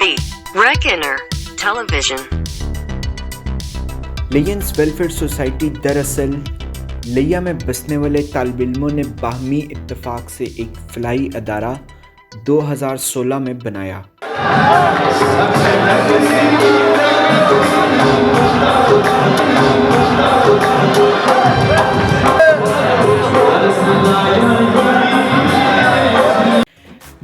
3. Reckoner Television. لیینز welfare society دراصل لیا میں بسنے والے طالب علموں نے باہمی اتفاق سے ایک فلاحی ادارہ 2016 میں بنایا۔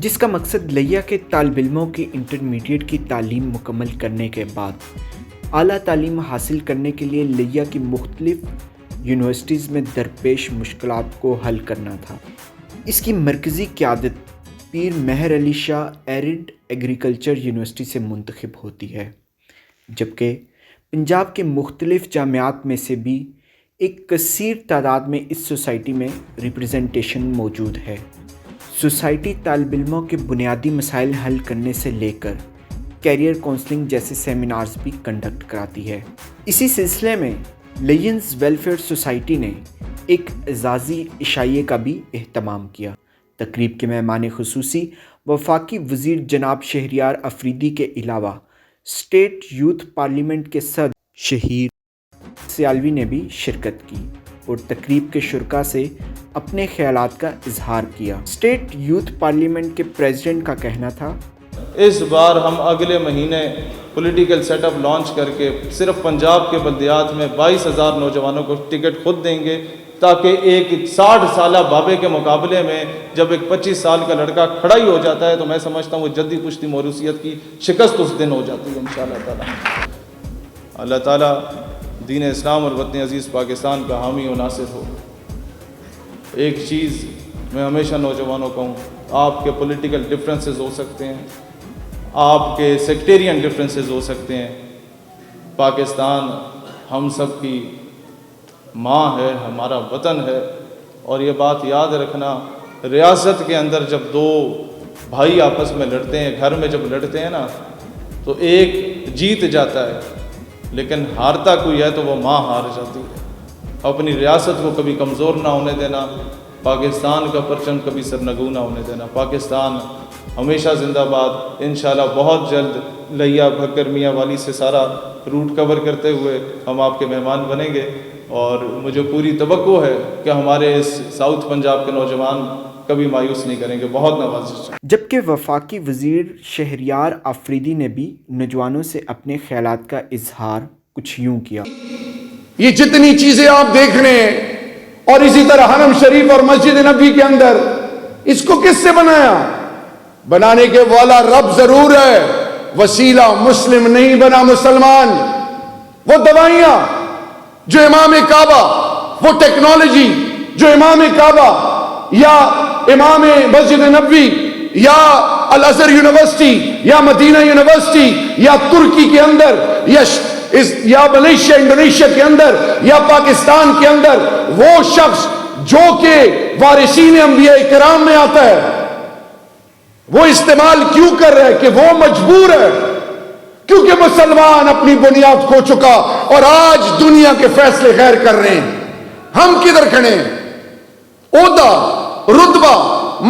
جس کا مقصد لیا کے طالب علموں کی انٹرمیڈیٹ کی تعلیم مکمل کرنے کے بعد اعلیٰ تعلیم حاصل کرنے کے لیے لیا کی مختلف یونیورسٹیز میں درپیش مشکلات کو حل کرنا تھا۔ اس کی مرکزی قیادت پیر Mehr Ali Shah arid agriculture university سے منتخب ہوتی ہے، جبکہ پنجاب کے مختلف جامعات میں سے بھی ایک کثیر تعداد میں اس سوسائٹی میں ریپرزنٹیشن موجود ہے۔ سوسائٹی طالب علموں کے بنیادی مسائل حل کرنے سے لے کر کیریئر کونسلنگ جیسے سیمینارز بھی کنڈکٹ کراتی ہے۔ اسی سلسلے میں لیینز ویلفیئر سوسائٹی نے ایک اعزازی عشائیے کا بھی اہتمام کیا۔ تقریب کے مہمان خصوصی وفاقی وزیر جناب شہریار افریدی کے علاوہ اسٹیٹ یوتھ پارلیمنٹ کے صدر شہیر سیالوی نے بھی شرکت کی اور تقریب کے شرکاء سے اپنے خیالات کا اظہار کیا۔ اسٹیٹ یوتھ پارلیمنٹ کے پریزیڈنٹ کا کہنا تھا، اس بار ہم اگلے مہینے پولیٹیکل سیٹ اپ لانچ کر کے صرف پنجاب کے بلدیات میں 22,000 نوجوانوں کو ٹکٹ خود دیں گے، تاکہ ایک 60 سالہ بابے کے مقابلے میں جب ایک 25 سال کا لڑکا کھڑا ہی ہو جاتا ہے تو میں سمجھتا ہوں وہ جدی پشتی موروثیت کی شکست اس دن ہو جاتی ہے انشاءاللہ تعالی۔ اللہ تعالیٰ دین اسلام اور وطن عزیز پاکستان کا حامی و ناصر ہو۔ ایک چیز میں ہمیشہ نوجوانوں کو کہوں، آپ کے پولیٹیکل ڈفرینسز ہو سکتے ہیں، آپ کے سیکٹیرین ڈفرینسز ہو سکتے ہیں، پاکستان ہم سب کی ماں ہے، ہمارا وطن ہے، اور یہ بات یاد رکھنا، ریاست کے اندر جب دو بھائی آپس میں لڑتے ہیں، گھر میں جب لڑتے ہیں نا، تو ایک جیت جاتا ہے، لیکن ہارتا کوئی ہے تو وہ ماں ہار جاتی ہے۔ اپنی ریاست کو کبھی کمزور نہ ہونے دینا، پاکستان کا پرچم کبھی سرنگو نہ ہونے دینا۔ پاکستان ہمیشہ زندہ باد۔ انشاءاللہ بہت جلد لیا بھکر میاں والی سے سارا روٹ کور کرتے ہوئے ہم آپ کے مہمان بنیں گے، اور مجھے پوری توقع ہے کہ ہمارے اس ساؤتھ پنجاب کے نوجوان کبھی مایوس نہیں کریں گے۔ بہت نوازش۔ جبکہ وفاقی وزیر شہریار آفریدی نے بھی نوجوانوں سے اپنے خیالات کا اظہار کچھ یوں کیا۔ یہ جتنی چیزیں آپ دیکھ رہے ہیں، اور اسی طرح حرم شریف اور مسجد نبی کے اندر، اس کو کس سے بنایا؟ بنانے کے والا رب ضرور ہے، وسیلہ مسلم نہیں بنا مسلمان۔ وہ دوائیاں جو امام کعبہ، وہ ٹیکنالوجی جو امام کعبہ یا امام مسجد نبوی یا الازہر یونیورسٹی یا مدینہ یونیورسٹی یا ترکی کے اندر یا ملیشیا انڈونیشیا کے اندر یا پاکستان کے اندر، وہ شخص جو کہ وارثین انبیاء کرام میں آتا ہے، وہ استعمال کیوں کر رہا ہے؟ کہ وہ مجبور ہے، کیونکہ مسلمان اپنی بنیاد کھو چکا اور آج دنیا کے فیصلے غیر کر رہے ہیں۔ ہم کدھر کھڑے ہیں؟ عہدہ، رتبہ،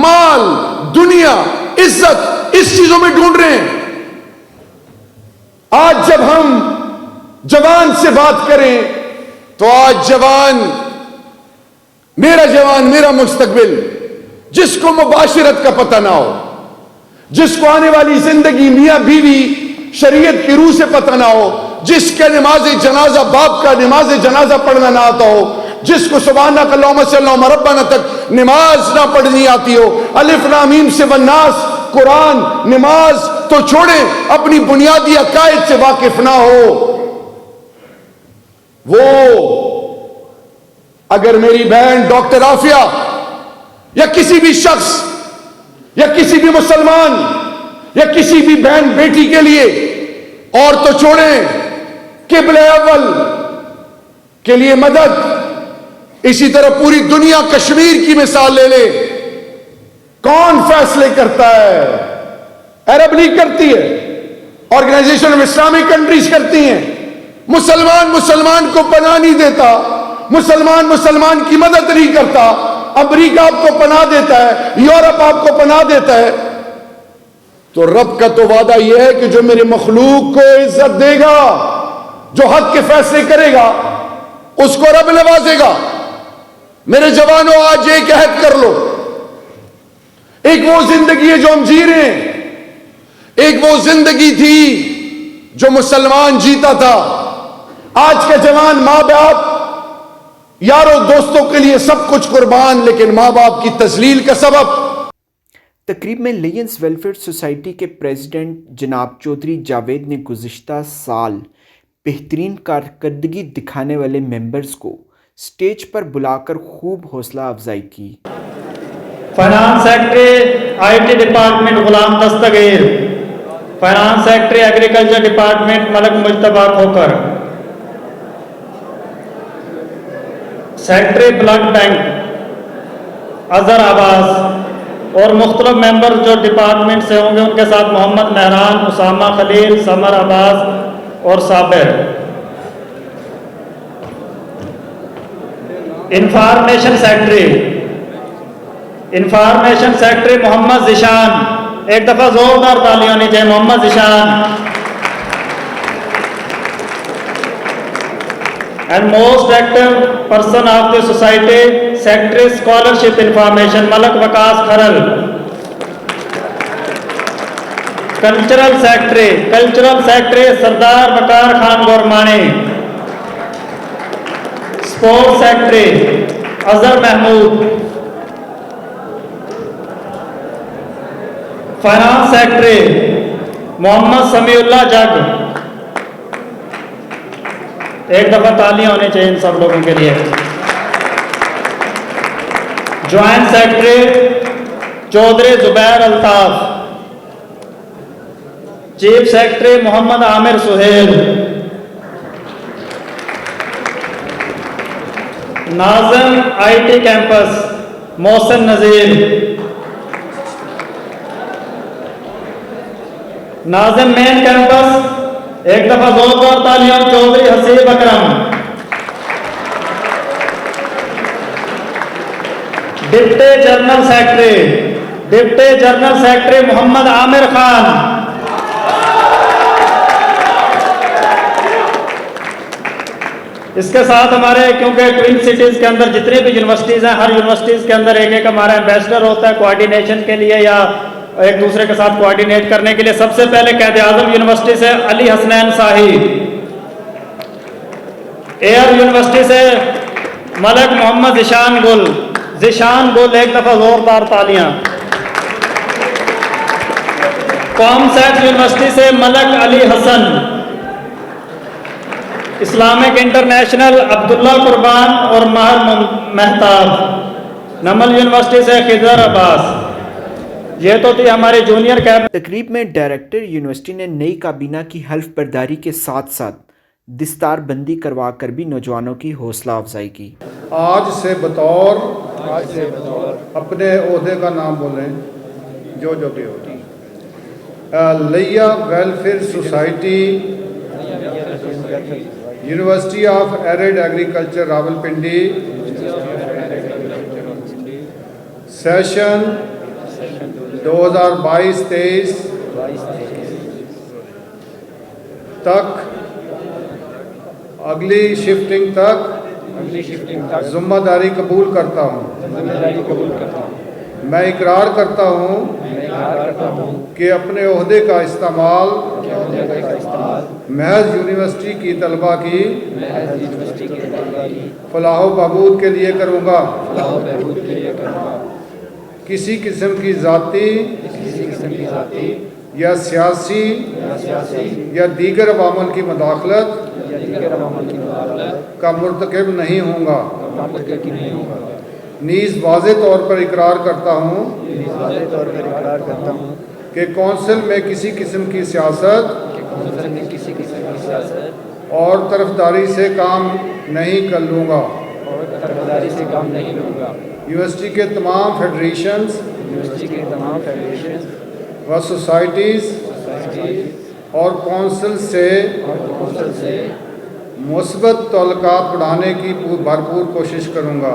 مال، دنیا، عزت، اس چیزوں میں ڈھونڈ رہے ہیں۔ آج جب ہم جوان سے بات کریں تو آج جوان، میرا مستقبل، جس کو مباشرت کا پتہ نہ ہو، جس کو آنے والی زندگی میاں بیوی شریعت کی روح سے پتہ نہ ہو، جس کے نماز جنازہ باپ کا نماز جنازہ پڑھنا نہ آتا ہو، جس کو سبحانک اللہم صلی اللہ ربنا تک نماز نہ پڑھنی آتی ہو، الف لام میم سے والناس، قرآن، نماز تو چھوڑیں، اپنی بنیادی عقائد سے واقف نہ ہو، وہ اگر میری بہن ڈاکٹر عافیہ یا کسی بھی شخص یا کسی بھی مسلمان یا کسی بھی بہن بیٹی کے لیے، اور تو چھوڑیں قبلہ اول کے لیے مدد، اسی طرح پوری دنیا کشمیر کی مثال لے لے، کون فیصلے کرتا ہے؟ عرب لیگ کرتی ہے، آرگنائزیشن آف اسلامک کنٹریز کرتی ہیں۔ مسلمان کو پناہ نہیں دیتا، مسلمان کی مدد نہیں کرتا، امریکہ آپ کو پناہ دیتا ہے، یورپ آپ کو پناہ دیتا ہے، تو رب کا تو وعدہ یہ ہے کہ جو میرے مخلوق کو عزت دے گا، جو حق کے فیصلے کرے گا، اس کو رب نوازے گا۔ میرے جوانوں، آج ایک عہد کر لو۔ ایک وہ زندگی ہے جو ہم جی رہے ہیں، ایک وہ زندگی تھی جو مسلمان جیتا تھا۔ آج کے جوان ماں باپ، یاروں دوستوں کے لیے سب کچھ قربان، لیکن ماں باپ کی تذلیل کا سبب۔ تقریب میں لینس ویلفیئر سوسائٹی کے پریزیڈنٹ جناب چودھری جاوید نے گزشتہ سال بہترین کارکردگی دکھانے والے ممبرز کو سٹیج پر بلا کر خوب حوصلہ افزائی کی۔ Finance secretary I T department Ghulam Dastgir, finance secretary agriculture department Malik Mujtaba Khokhar, secretary blood bank Azhar Abbas, اور مختلف ممبر جو ڈپارٹمنٹ سے ہوں گے ان کے ساتھ محمد مہران، اسامہ خلیل، سمر عباس اور صابر۔ انفارمیشن سیکرٹری محمد ذیشان، ایک دفعہ زوردار تالی ہونی چاہیے Muhammad Zeeshan. And most active person of the society, secretary scholarship information Malik Waqas Kharal. Cultural secretary Sardar Waqar Khan Gormani. Sports secretary Azhar Mahmood. Finance secretary Muhammad Sami Ullah Jagg. ایک دفعہ تالیاں ہونی چاہیے ان سب لوگوں کے لیے۔ Joint secretary Chaudhry Zubair Altaf. Chief secretary Muhammad Amir Sohail. ناظم I T campus Mohsin Nazir. ناظم مین کیمپس، ایک دفعہ زوردار تالیاں Chaudhry Haseeb Akram. Deputy general secretary Muhammad Amir Khan. اس کے ساتھ ہمارے، کیونکہ ٹوئن سٹیز کے اندر جتنے بھی یونیورسٹیز ہیں، ہر یونیورسٹیز کے اندر ایک ہمارا ایمبیسڈر ہوتا ہے کوآرڈینیشن کے لیے یا ایک دوسرے کے ساتھ کوآرڈینیٹ کرنے کے لیے۔ سب سے پہلے قائد اعظم یونیورسٹی سے علی حسنین صاحب، ایئر یونیورسٹی سے ملک محمد ذیشان گل، ایک دفعہ زوردار تالیاں۔ قوم سیکس یونیورسٹی سے ملک علی حسن۔ اسلامک انٹرنیشنل عبداللہ قربان اور ماہر مہتاب۔ نمل یونیورسٹی سے خضر عباس۔ یہ تو تھی ہمارے جونیئر کیب۔ تقریب میں ڈائریکٹر یونیورسٹی نے نئی کابینہ کی حلف برداری کے ساتھ ساتھ دستار بندی کروا کر بھی نوجوانوں کی حوصلہ افزائی کی۔ آج سے بطور اپنے عہدے کا نام بولیں جو بھی ہوتی۔ لیا welfare society, university of arid agriculture Rawalpindi, session 2022-23 تک، اگلی شفٹنگ تک ذمہ داری قبول کرتا ہوں۔ میں اقرار کرتا ہوں کہ اپنے عہدے کا استعمال محض یونیورسٹی کی طلباء کی فلاح و بہبود کے لیے کروں گا۔ کسی قسم کی ذاتی یا سیاسی یا دیگر عوامل کی مداخلت کا مرتکب نہیں ہوں گا۔ نیز واضح طور پر اقرار کرتا ہوں کہ کونسل میں کسی قسم کی سیاست اور طرفداری سے کام نہیں کر لوں گا۔ یونیورسٹی کے تمام فیڈریشنز و سوسائٹیز اور کونسل سے مثبت تعلقات بڑھانے کی بھرپور کوشش کروں گا۔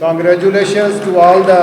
Congratulations to all the